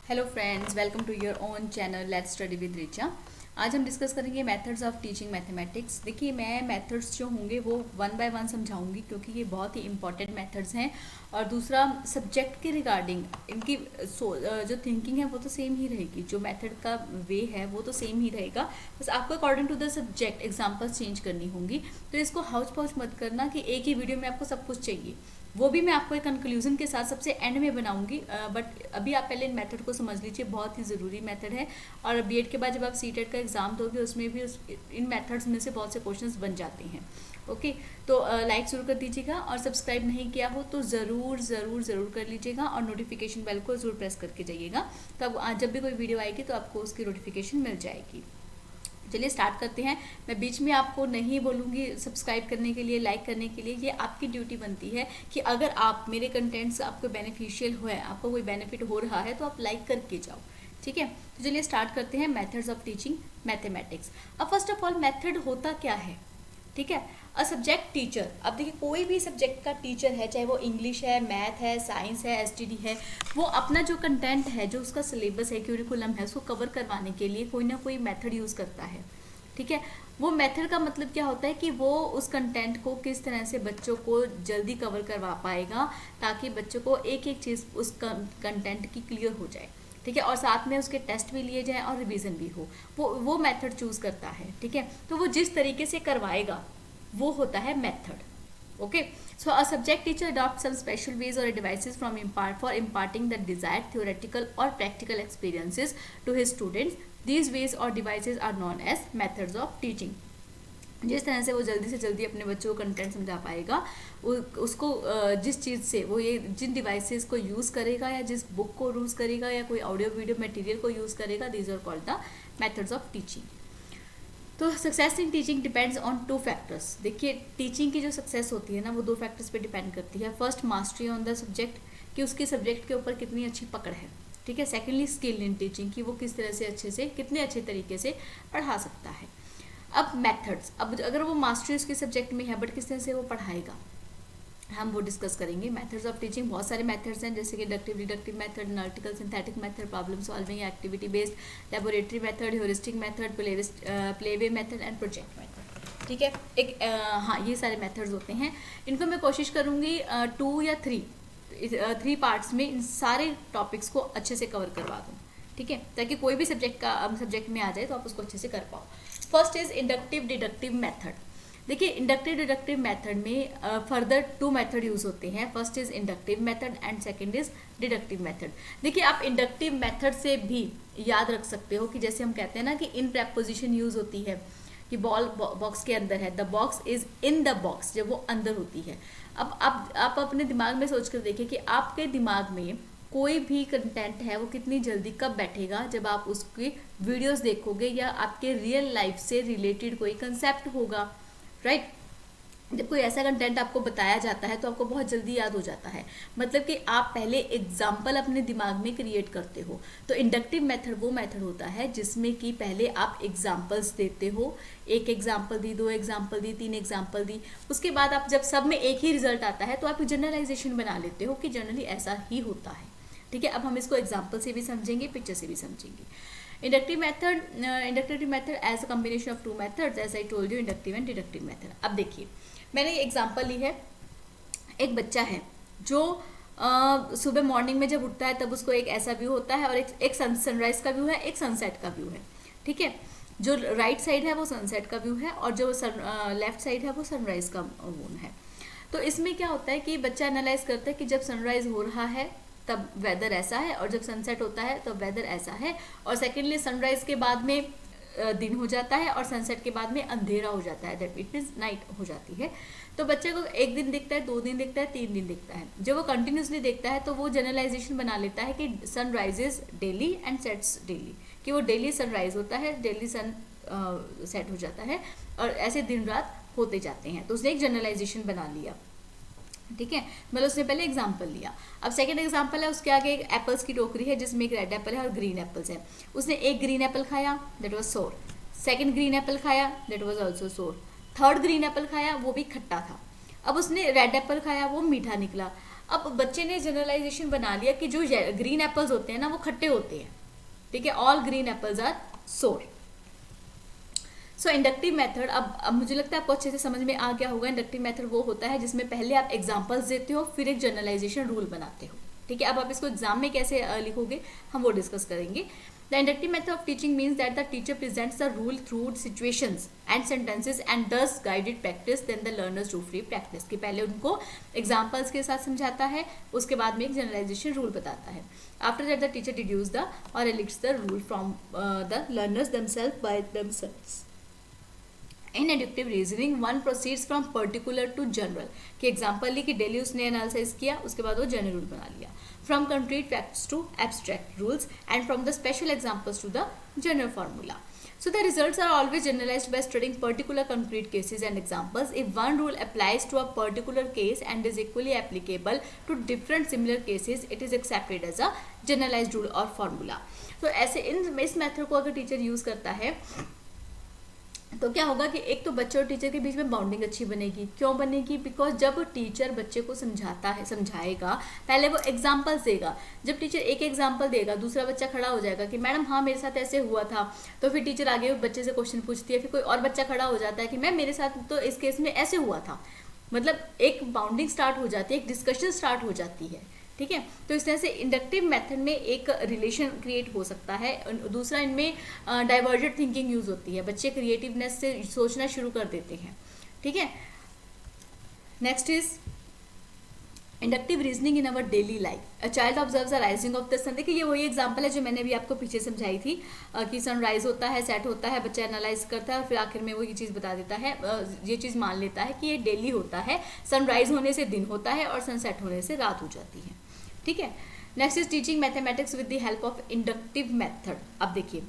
Hello friends, welcome to your own channel let's study with Richa. आज हम discuss करेंगे methods of teaching mathematics. देखिए, मैं मेथड्स जो होंगे वो वन बाय वन समझाऊंगी क्योंकि ये बहुत ही इंपॉर्टेंट मेथड्स हैं। और दूसरा, सब्जेक्ट के रिगार्डिंग इनकी जो थिंकिंग है वो तो सेम ही रहेगी, जो मेथड का वे है वो तो सेम ही रहेगा, बस आपको according to the subject examples change करनी होंगी। तो इसको हाउच पाउच मत करना कि एक ही वीडियो में आपको सब कुछ चाहिए। वो भी मैं आपको एक कंक्लूजन के साथ सबसे एंड में बनाऊंगी, बट अभी आप पहले इन मेथड को समझ लीजिए, बहुत ही ज़रूरी मेथड है। और बीएड के बाद जब आप सीटेट का एग्ज़ाम दोगे उसमें भी इन मेथड्स में से बहुत से क्वेश्चंस बन जाते हैं। ओके, तो लाइक ज़रूर कर दीजिएगा और सब्सक्राइब नहीं किया हो तो ज़रूर ज़रूर ज़रूर कर लीजिएगा और नोटिफिकेशन बेल को ज़रूर प्रेस करके जाइएगा, तब जब भी कोई वीडियो आएगी तो आपको उसकी नोटिफिकेशन मिल जाएगी। चलिए स्टार्ट करते हैं। मैं बीच में आपको नहीं बोलूँगी सब्सक्राइब करने के लिए, लाइक करने के लिए, ये आपकी ड्यूटी बनती है कि अगर आप मेरे कंटेंट्स आपको बेनिफिशियल हुए, आपको कोई बेनिफिट हो रहा है तो आप लाइक करके जाओ, ठीक है। तो चलिए स्टार्ट करते हैं मेथड्स ऑफ टीचिंग मैथमेटिक्स। अब फर्स्ट ऑफ ऑल मेथड होता क्या है, ठीक है। अ सब्जेक्ट टीचर, अब देखिए कोई भी सब्जेक्ट का टीचर है, चाहे वो इंग्लिश है, मैथ है, साइंस है, एसटीडी है, वो अपना जो कंटेंट है, जो उसका सिलेबस है, क्यूरिकुलम है, उसको कवर करवाने के लिए कोई ना कोई मेथड यूज़ करता है, ठीक है। वो मेथड का मतलब क्या होता है कि वो उस कंटेंट को किस तरह से बच्चों को जल्दी कवर करवा पाएगा ताकि बच्चों को एक एक चीज़ उस कंटेंट की क्लियर हो जाए, ठीक है, और साथ में उसके टेस्ट भी लिए जाएं और रिवीजन भी हो। वो मेथड चूज़ करता है, ठीक है। तो वो जिस तरीके से करवाएगा वो होता है method. Okay, so a subject teacher adopt some special ways और devices from for imparting the desired theoretical और practical experiences to his students. These ways और devices are known as methods of teaching. जिस तरह से वो जल्दी से जल्दी अपने बच्चों को कंटेंट समझा पाएगा, उसको जिस चीज़ से वो ये जिन डिवाइसेस को यूज़ करेगा या जिस बुक को यूज़ करेगा या कोई ऑडियो वीडियो मटेरियल को यूज़ करेगा, these are called the methods of teaching. तो success in teaching depends on two factors. देखिए, टीचिंग की जो सक्सेस होती है ना, वो दो फैक्टर्स पे डिपेंड करती है। First, mastery on the subject, कि उसके सब्जेक्ट के ऊपर कितनी अच्छी पकड़ है, ठीक है। सेकेंडली, स्किल इन टीचिंग, कि वो किस तरह से अच्छे से कितने अच्छे तरीके से पढ़ा सकता है। अब मेथड्स, अब अगर वो मास्टरी उसके सब्जेक्ट में है बट किस तरह से वो पढ़ाएगा, हम वो डिस्कस करेंगे। मेथड्स ऑफ टीचिंग बहुत सारे मेथड्स हैं, जैसे कि inductive deductive method, analytical synthetic method, problem solving, activity based, laboratory method, heuristic method, playway method and project method, ठीक है। हाँ, ये सारे मेथड्स होते हैं। इनको मैं कोशिश करूँगी 2 या 3 पार्ट्स में इन सारे टॉपिक्स को अच्छे से कवर करवा दूँ, ठीक है, ताकि कोई भी सब्जेक्ट में आ जाए तो आप उसको अच्छे से कर पाओ। First is inductive deductive method. देखिए, इंडक्टिव डिडक्टिव मेथड में फर्दर 2 मेथड यूज होते हैं। First is inductive method and second is deductive method. देखिए, आप इंडक्टिव मेथड से भी याद रख सकते हो कि जैसे हम कहते हैं ना कि इन प्रेपोजिशन यूज होती है कि बॉल बॉक्स के अंदर है, the box is in the box, जब वो अंदर होती है। अब आप अपने दिमाग में सोच कर देखिए कि आपके दिमाग में कोई भी कंटेंट है वो कितनी जल्दी कब बैठेगा, जब आप उसकी वीडियोस देखोगे या आपके रियल लाइफ से रिलेटेड कोई कंसेप्ट होगा, राइट। जब कोई ऐसा कंटेंट आपको बताया जाता है तो आपको बहुत जल्दी याद हो जाता है, मतलब कि आप पहले एग्जाम्पल अपने दिमाग में क्रिएट करते हो। तो इंडक्टिव मेथड वो मेथड होता है जिसमें कि पहले आप एग्जाम्पल्स देते हो, एक एग्जाम्पल दी, 2 एग्जाम्पल दी, 3 एग्जाम्पल दी, उसके बाद आप जब सब में एक ही रिजल्ट आता है तो आप जनरलाइजेशन बना लेते हो कि जनरली ऐसा ही होता है, ठीक है। अब हम इसको एग्जाम्पल से भी समझेंगे, पिक्चर से भी समझेंगे। Inductive method as a combination of 2 methods, as I told you, inductive and deductive method. अब देखिए, मैंने ये एग्जांपल ली है। एक बच्चा है जो सुबह मॉर्निंग में जब उठता है तब उसको एक ऐसा व्यू होता है और एक सनराइज का व्यू है, एक सनसेट का व्यू है, ठीक है। जो राइट साइड है वो सनसेट का व्यू है और जो लेफ्ट साइड है वो सनराइज का व्यू है। तो इसमें क्या होता है कि बच्चा एनालाइज करता है कि जब सनराइज हो रहा है तब वेदर ऐसा है और जब सनसेट होता है तब वेदर ऐसा है, और सेकेंडली सनराइज के बाद में दिन हो जाता है और सनसेट के बाद में अंधेरा हो जाता है, दैट इट मीन्स नाइट हो जाती है। तो बच्चे को एक दिन दिखता है, 2 दिन दिखता है, 3 दिन दिखता है। जब वो कंटिन्यूसली देखता है तो वो जनरलाइजेशन बना लेता है कि sun rises daily and sets daily, कि वो डेली सनराइज होता है, डेली सन सेट हो जाता है और ऐसे दिन रात होते जाते हैं। तो उसने एक जनरलाइजेशन बना लिया, ठीक है, मतलब उसने पहले एग्जाम्पल लिया। अब सेकंड एग्जाम्पल है, उसके आगे एक एप्पल्स की टोकरी है जिसमें एक रेड एप्पल है और ग्रीन एप्पल्स है। उसने एक ग्रीन एप्पल खाया, दैट वाज सोर। सेकंड ग्रीन एप्पल खाया, दैट वाज आल्सो सोर। थर्ड ग्रीन एप्पल खाया, वो भी खट्टा था। अब उसने रेड एप्पल खाया, वो मीठा निकला। अब बच्चे ने जनरलाइजेशन बना लिया कि जो ग्रीन एप्पल्स होते हैं ना वो खट्टे होते हैं, ठीक है, ऑल ग्रीन एप्पल्स आर सोर। सो इंडक्टिव मेथड, अब मुझे लगता है आपको अच्छे से समझ में आ गया होगा। इंडक्टिव मेथड वो होता है जिसमें पहले आप एग्जांपल्स देते हो, फिर एक जनरलाइजेशन रूल बनाते हो, ठीक है। अब आप इसको एग्जाम में कैसे लिखोगे हम वो डिस्कस करेंगे। The inductive method of teaching means that the teacher presents the rule through situations and sentences and thus guided practice, then the learners do free practice. कि पहले उनको एग्जाम्पल्स के साथ समझाता है, उसके बाद में एक जनरलाइजेशन रूल बताता है। After that the teacher deduce the और elicits the rule from the learners themself by themselves. In inductive reasoning one proceeds from particular to general, कि एग्जाम्पल ली कि डेली उसने एनालिसिस किया, उसके बाद वो जनरल रूल बना लिया। From concrete facts to abstract rules and from the special examples to the general formula. So the results are always generalized by studying particular concrete cases and examples. If one rule applies to a particular case and is equally applicable to different similar cases, it is accepted as a generalized rule or formula. So ऐसे इस method को अगर teacher use करता है तो क्या होगा कि एक तो बच्चे और टीचर के बीच में बॉन्डिंग अच्छी बनेगी। क्यों बनेगी? बिकॉज जब टीचर बच्चे को समझाएगा, पहले वो एग्जाम्पल्स देगा। जब टीचर एक एग्जाम्पल देगा, दूसरा बच्चा खड़ा हो जाएगा कि मैडम हाँ मेरे साथ ऐसे हुआ था, तो फिर टीचर आगे बच्चे से क्वेश्चन पूछती है। फिर कोई और बच्चा खड़ा हो जाता है कि मैम मेरे साथ तो इस केस में ऐसे हुआ था। मतलब एक बाउंडिंग स्टार्ट हो जाती है, एक डिस्कशन स्टार्ट हो जाती है, ठीक है। तो इस तरह से इंडक्टिव मेथड में एक रिलेशन क्रिएट हो सकता है। दूसरा, इनमें डाइवर्जेंट थिंकिंग यूज होती है, बच्चे क्रिएटिवनेस से सोचना शुरू कर देते हैं, ठीक है। Next is inductive reasoning in our daily life. A child observes the rising of the sun. देखिए ये वही एग्जांपल है जो मैंने भी आपको पीछे समझाई थी कि सनराइज होता है, सेट होता है, बच्चा एनालाइज करता है और फिर आखिर में वो ये चीज़ बता देता है, ये चीज़ मान लेता है कि ये डेली होता है, सनराइज होने से दिन होता है और सनसेट होने से रात हो जाती है, ठीक है। Next is teaching mathematics with the help of inductive method. अब देखिए,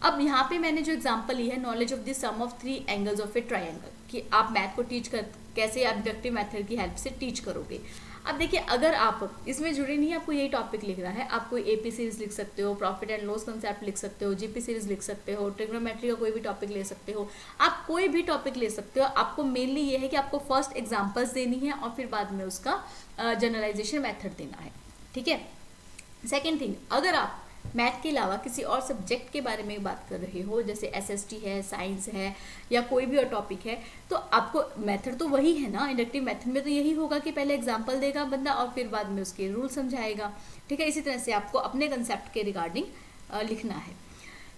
अब यहाँ पे मैंने जो एग्जांपल ली है, knowledge of the sum of 3 angles of a triangle, कि आप मैथ को टीच कर कैसे आप इंडक्टिव मेथड की हेल्प से टीच करोगे। अब देखिए, अगर आप इसमें जुड़े नहीं, आपको यही टॉपिक लिखना है, आप कोई एपी सीरीज लिख सकते हो, प्रॉफिट एंड लॉस कंसेप्ट लिख सकते हो, जीपी सीरीज लिख सकते हो, ट्रिग्नोमेट्री का कोई भी टॉपिक ले सकते हो, आप कोई भी टॉपिक ले सकते हो। आपको मेनली ये है कि आपको फर्स्ट एग्जांपल्स देनी है और फिर बाद में उसका जनरलाइजेशन मेथड देना है, ठीक है। सेकेंड थिंग, अगर आप मैथ के अलावा किसी और सब्जेक्ट के बारे में बात कर रहे हो, जैसे एसएसटी है, साइंस है या कोई भी और टॉपिक है, तो आपको मेथड तो वही है ना। इंडक्टिव मेथड में तो यही होगा कि पहले एग्जांपल देगा बंदा और फिर बाद में उसके रूल समझाएगा, ठीक है। इसी तरह से आपको अपने कंसेप्ट के रिगार्डिंग लिखना है।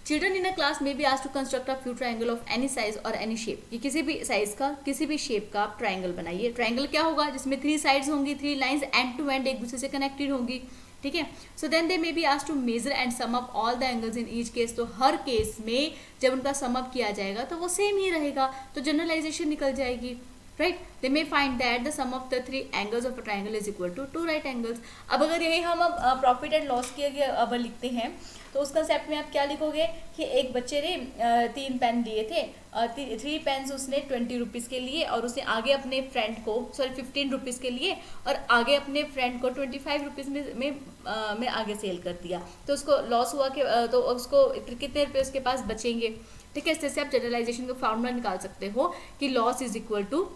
चिल्ड्रन इन अ क्लास में be asked to construct a few triangle of any size और एनी शेप, कि किसी भी साइज का किसी भी शेप का आप ट्रायंगल बनाइए। ट्रायंगल क्या होगा? जिसमें 3 साइड्स होंगी, 3 लाइंस एंड टू एंड एक दूसरे से कनेक्टेड होंगी, ठीक है। So then they may be asked to measure and sum up all the angles in each case. तो हर केस में जब उनका सम अप किया जाएगा तो वो सेम ही रहेगा, तो जनरलाइजेशन निकल जाएगी, right. They may find that the sum of the 3 angles of a triangle is equal to 2 right angles. अब अगर यही हम अब प्रॉफिट एंड लॉस के अब लिखते हैं तो उस कंसेप्ट में आप क्या लिखोगे कि एक बच्चे ने 3 पेन लिए थे, 3 पेन्स उसने 20 रुपीज़ के लिए और उसने आगे अपने फ्रेंड को 15 रुपीज़ के लिए और आगे अपने फ्रेंड को 25 रुपीज़ में आगे सेल कर दिया। तो उसको लॉस हुआ कि तो उसको कितने रुपये उसके पास बचेंगे, ठीक है। इस तरह से आप जनरलाइजेशन का फॉर्मूला निकाल सकते हो कि loss is equal to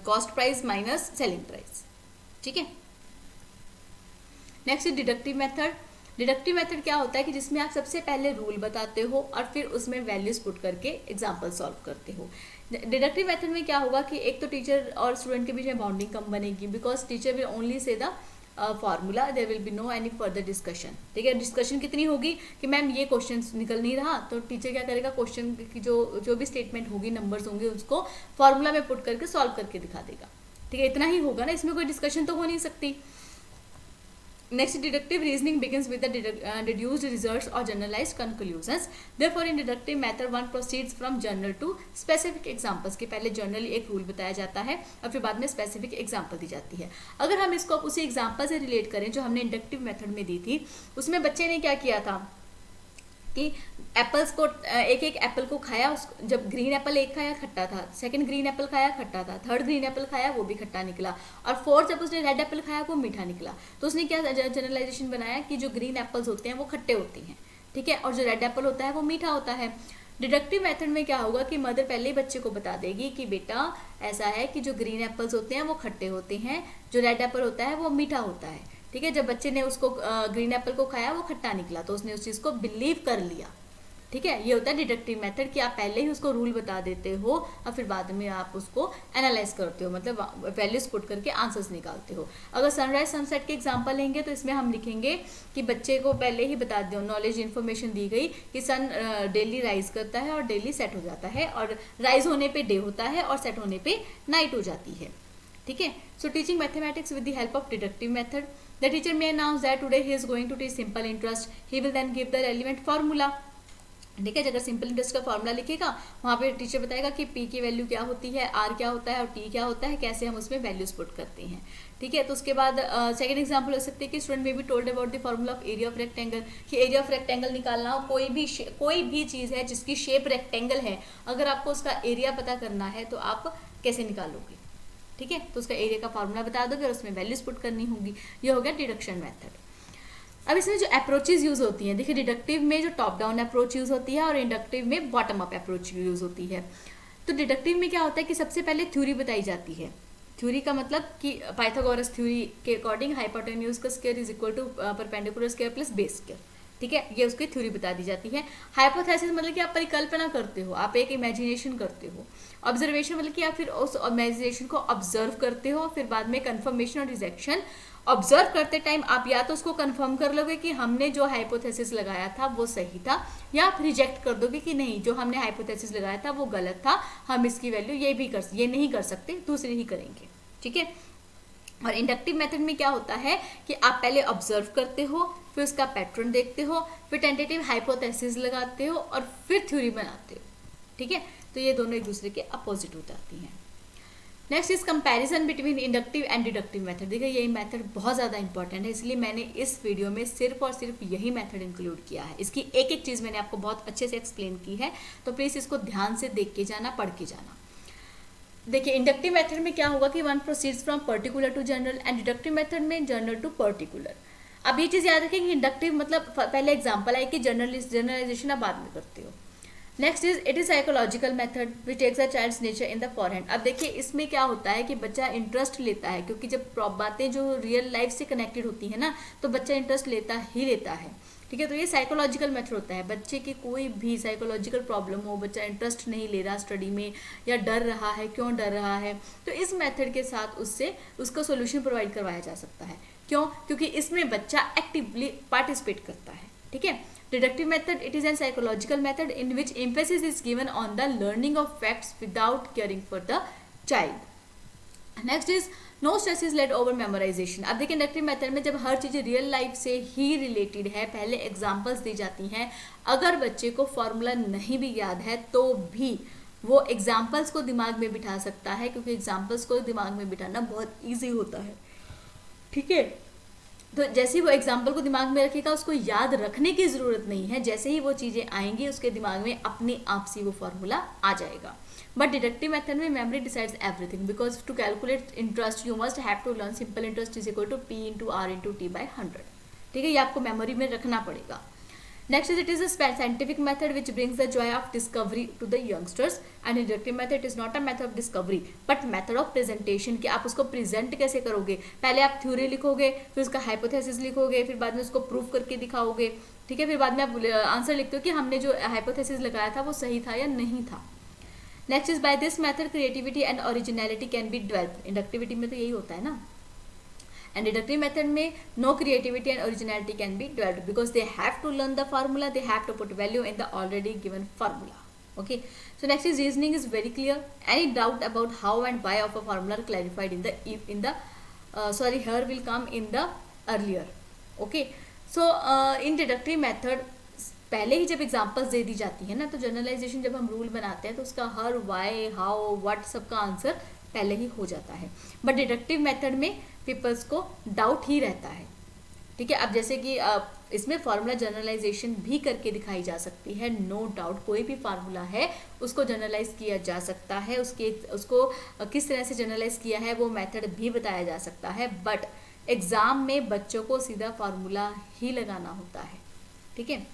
cost price minus selling price, ठीक है। Next deductive method. Deductive method क्या होता है कि जिसमें आप सबसे पहले रूल बताते हो और फिर उसमें वैल्यूज पुट करके एग्जांपल सॉल्व करते हो। डिडक्टिव मेथड में क्या होगा कि एक तो टीचर और स्टूडेंट के बीच में बॉन्डिंग कम बनेगी, because teacher will only say the formula, there will be no any further discussion, ठीक है। डिस्कशन कितनी होगी कि मैम ये क्वेश्चन निकल नहीं रहा, तो टीचर क्या करेगा, क्वेश्चन की जो भी स्टेटमेंट होगी, नंबर्स होंगे, उसको फॉर्मूला में पुट करके सॉल्व करके दिखा देगा, ठीक है। इतना ही होगा ना, इसमें कोई डिस्कशन तो हो नहीं सकती। Next, deductive reasoning begins with the deduced results or generalized conclusions. Therefore, in deductive method, one proceeds from general to specific examples. के पहले generally एक rule बताया जाता है और फिर बाद में specific example दी जाती है। अगर हम इसको उसी example से relate करें जो हमने inductive method में दी थी, उसमें बच्चे ने क्या किया था कि एप्पल्स को एक एप्पल को खाया, उसको जब ग्रीन एप्पल एक खाया खट्टा था, सेकंड ग्रीन एप्पल खाया खट्टा था, थर्ड ग्रीन एप्पल खाया वो भी खट्टा निकला, और फोर्थ जब उसने रेड एप्पल खाया वो मीठा निकला। तो उसने क्या जनरलाइजेशन बनाया कि जो ग्रीन एप्पल्स होते हैं वो खट्टे होते हैं, ठीक है, और जो रेड एप्पल होता है वो मीठा होता है। डिडक्टिव मेथड में क्या होगा कि मदर पहले ही बच्चे को बता देगी कि बेटा ऐसा है कि जो ग्रीन एप्पल्स होते हैं वो खट्टे होते हैं, जो रेड एप्पल होता है वो मीठा होता है। ठीक है, जब बच्चे ने उसको ग्रीन एप्पल को खाया वो खट्टा निकला तो उसने उस चीज़ को बिलीव कर लिया। ठीक है, ये होता है डिडक्टिव मेथड कि आप पहले ही उसको रूल बता देते हो और फिर बाद में आप उसको एनालाइज करते हो, मतलब वैल्यूज पुट करके आंसर्स निकालते हो। अगर सनराइज सनसेट के एग्जांपल लेंगे तो इसमें हम लिखेंगे कि बच्चे को पहले ही बता दो, नॉलेज इन्फॉर्मेशन दी गई कि सन डेली राइज करता है और डेली सेट हो जाता है, और राइज होने पे डे होता है और सेट होने पे नाइट हो जाती है। ठीक है, so teaching mathematics with the help of deductive method, the teacher may announce that today he is going to teach simple interest, he will then give the relevant formula. ठीक है, अगर सिंपल इंटरेस्ट का formula लिखेगा वहाँ पे teacher बताएगा कि P की वैल्यू क्या होती है, आर क्या होता है और टी क्या होता है, कैसे हम उसमें वैल्यूज पुट करते हैं। ठीक है, तो उसके बाद सेकंड एग्जांपल हो सकते हैं कि स्टूडेंट में be told about the formula of area of rectangle, कि एरिया ऑफ रेक्टेंगल निकालना हो, कोई भी चीज़ है जिसकी शेप रेक्टेंगल है, अगर आपको उसका एरिया पता करना है तो आप कैसे निकालोगे। ठीक है, तो उसका एरिया का फॉर्मूला बता दोगे और उसमें वैल्यूज पुट करनी होगी। ये हो गया डिडक्शन मेथड। अब इसमें जो अप्रोचेज यूज होती हैं, देखिए डिडक्टिव में जो टॉप डाउन अप्रोच यूज होती है और इंडक्टिव में बॉटम अप अप्रोच यूज होती है। तो डिडक्टिव में क्या होता है कि सबसे पहले थ्योरी बताई जाती है। थ्योरी का मतलब कि पाइथागोरस थ्योरी के अकॉर्डिंग हाइपोटेन्यूज का square is equal to perpendicular square plus base square. ठीक है, ये उसकी थ्योरी बता दी जाती है। हाइपोथेसिस मतलब कि आप परिकल्पना करते हो, आप एक इमेजिनेशन करते हो। ऑब्जर्वेशन मतलब कि आप फिर उस इमेजिनेशन को ऑब्जर्व करते हो, फिर बाद में कंफर्मेशन और रिजेक्शन। ऑब्जर्व करते टाइम आप या तो उसको कंफर्म कर लोगे कि हमने जो हाइपोथेसिस लगाया था वो सही था, या आप रिजेक्ट कर दोगे कि नहीं, जो हमने हाइपोथेसिस लगाया था वो गलत था, हम इसकी वैल्यू ये नहीं कर सकते, दूसरी ही करेंगे। ठीक है, और इंडक्टिव मेथड में क्या होता है कि आप पहले ऑब्जर्व करते हो, फिर उसका पैटर्न देखते हो, फिर टेंटेटिव हाइपोथेसिस लगाते हो और फिर थ्योरी बनाते हो। ठीक है, तो ये दोनों एक दूसरे के अपोजिट हो जाती हैं। Next is comparison between inductive and deductive method. देखिए यही मेथड बहुत ज़्यादा इंपॉर्टेंट है, इसलिए मैंने इस वीडियो में सिर्फ और सिर्फ यही मेथड इंक्लूड किया है। इसकी एक एक चीज़ मैंने आपको बहुत अच्छे से एक्सप्लेन की है, तो प्लीज़ इसको ध्यान से देख के जाना, पढ़ के जाना। देखिए इंडक्टिव मेथड में क्या होगा कि one proceeds from particular to general and deductive method में जनरल टू पर्टिकुलर। अब ये चीज़ याद रखें कि इंडक्टिव मतलब पहले एग्जाम्पल आए कि जनरलाइजेशन आप बाद में करते हो। Next is it is psychological method which takes a child's nature in the forehand. अब देखिए इसमें क्या होता है कि बच्चा इंटरेस्ट लेता है, क्योंकि जब बातें जो रियल लाइफ से कनेक्टेड होती है ना, तो बच्चा इंटरेस्ट लेता ही लेता है। ठीक है, तो ये साइकोलॉजिकल मेथड होता है। बच्चे की कोई भी साइकोलॉजिकल प्रॉब्लम हो, बच्चा इंटरेस्ट नहीं ले रहा स्टडी में या डर रहा है, क्यों डर रहा है, तो इस मेथड के साथ उसका सोल्यूशन प्रोवाइड करवाया जा सकता है। क्यों? क्योंकि इसमें बच्चा एक्टिवली पार्टिसिपेट करता है। ठीक है, deductive method it is an psychological method in which emphasis is given on the learning of facts without caring for the child. Next is no stress is laid over memorisation. अब देखिए inductive method में जब हर चीज़ real life से ही related है, पहले examples दी जाती हैं। अगर बच्चे को फॉर्मूला नहीं भी याद है तो भी वो एग्जांपल्स को दिमाग में बिठा सकता है, क्योंकि एग्जांपल्स को दिमाग में बिठाना बहुत ईजी होता है। ठीक है, तो जैसे ही वो एग्जाम्पल को दिमाग में रखेगा उसको याद रखने की ज़रूरत नहीं है, जैसे ही वो चीज़ें आएंगी उसके दिमाग में अपने आप से वो फार्मूला आ जाएगा। बट डिडक्टिव मेथड में memory decides everything, because to calculate interest you must have to learn simple interest is equal to P into R into T by 100। ठीक है, ये आपको मेमोरी में रखना पड़ेगा। Next is it is a scientific method which brings the joy of discovery to the youngsters, and inductive method is not a method of discovery but method of presentation, कि आप उसको प्रेजेंट कैसे करोगे। पहले आप थ्योरी लिखोगे, फिर उसका हाइपोथेसिस लिखोगे, फिर बाद में उसको प्रूव करके दिखाओगे। ठीक है, फिर बाद में आप आंसर लिखते हो कि हमने जो हाइपोथेसिस लगाया था वो सही था या नहीं था। Next is by this method creativity and originality can be developed. Inductivity में तो यही होता है ना, and deductive method में no creativity and originality can be developed because they have to learn the formula, they have to put value in the already given formula. Okay, so next is reasoning is very clear. Any doubt about how and why of a formula are clarified in the here will come in the earlier. Okay, so in deductive method पहले ही जब examples दे दी जाती है ना, तो generalisation जब हम rule बनाते हैं तो उसका हर वाई हाउ व्हाट सबका आंसर पहले ही हो जाता है। बट डिडक्टिव मेथड में पीपल्स को डाउट ही रहता है। ठीक है, अब जैसे कि इसमें फार्मूला जनरलाइजेशन भी करके दिखाई जा सकती है, नो डाउट। कोई भी फार्मूला है उसको जनरलाइज किया जा सकता है, उसको किस तरह से जनरलाइज किया है वो मेथड भी बताया जा सकता है। बट एग्जाम में बच्चों को सीधा फार्मूला ही लगाना होता है। ठीक है,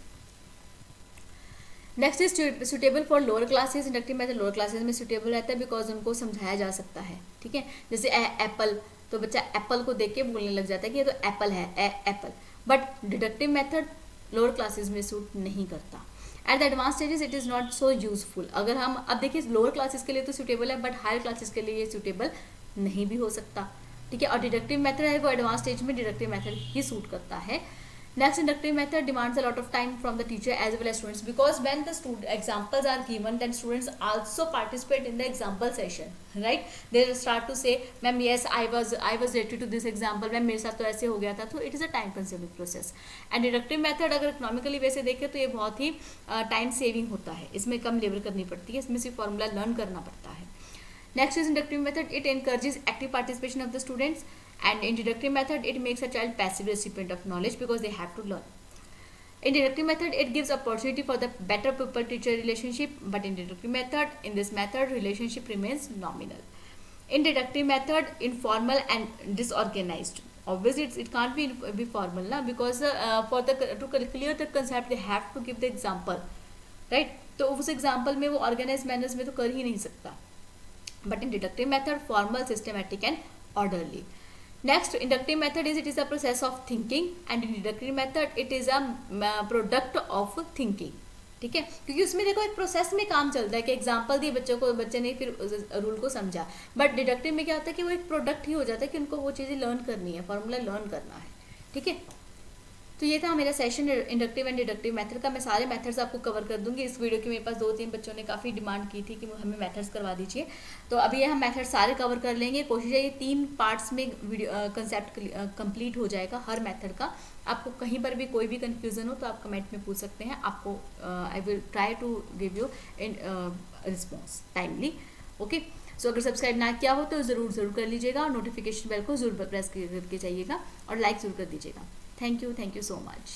next is suitable for lower classes. Inductive method lower classes में सुटेबल रहता है बिकॉज उनको समझाया जा सकता है, ठीक है। जैसे एप्पल, तो बच्चा एप्पल को देख के बोलने लग जाता है कि ये तो एप्पल है, Apple. But deductive method lower classes में सूट नहीं करता। At the advance stages it is not so useful. अगर हम अब देखिए लोअर क्लासेस के लिए तो सूटेबल है, बट हायर क्लासेस के लिए ये सूटेबल नहीं भी हो सकता, ठीक है। और डिडक्टिव मेथड है वो एडवांस स्टेज में डिडक्टिव मेथड ही सूट करता है। Next, inductive method demands a lot of time from the teacher as well as students, because when the examples are given, then students also participate in the example session, right? They start to say, ma'am, yes, I was related to this example, ma'am मेरे साथ तो ऐसे हो गया था। तो it is a time consuming process. And deductive method अगर economically वैसे देखें तो ये बहुत ही टाइम सेविंग होता है, इसमें कम लेबर करनी पड़ती है, इसमें सिर्फ फॉर्मूला लर्न करना पड़ता है। Next is inductive method. It encourages active participation of the students, and in deductive method it makes a child passive recipient of knowledge because they have to learn. In deductive method it gives opportunity for the better pupil-teacher relationship, but in deductive method, in this method, relationship remains nominal. In deductive method, informal and disorganized. Obviously it can't be formal na, because to clear the concept they have to give the example, right? तो उस example में वो organized manners में तो कर ही नहीं सकता। But in deductive method, formal, systematic and orderly. Next, inductive method it is a process of thinking, and in deductive method it is a product of thinking, ठीक है। क्योंकि उसमें देखो एक प्रोसेस में काम चलता है कि एग्जाम्पल दिए बच्चों को, बच्चे ने फिर रूल को समझा। बट डिडक्टिव में क्या होता है कि वो एक प्रोडक्ट ही हो जाता है कि उनको वो चीज़ें लर्न करनी है, फॉर्मूला लर्न करना है, ठीक है। तो ये था मेरा session inductive and deductive method का। मैं सारे मेथड्स आपको कवर कर दूंगी इस वीडियो की। मेरे पास 2-3 बच्चों ने काफ़ी डिमांड की थी कि हमें मेथड्स करवा दीजिए, तो अभी ये हम मेथड सारे कवर कर लेंगे। कोशिश है ये 3 पार्ट्स में वीडियो कंसेप्ट कंप्लीट हो जाएगा हर मेथड का। आपको कहीं पर भी कोई भी कन्फ्यूज़न हो तो आप कमेंट में पूछ सकते हैं, आपको I will try to give you in response timely, okay. So अगर सब्सक्राइब ना किया हो तो ज़रूर कर लीजिएगा, और नोटिफिकेशन बेल को ज़रूर प्रेस करके जाइएगा, और लाइक ज़रूर कर दीजिएगा। Thank you so much.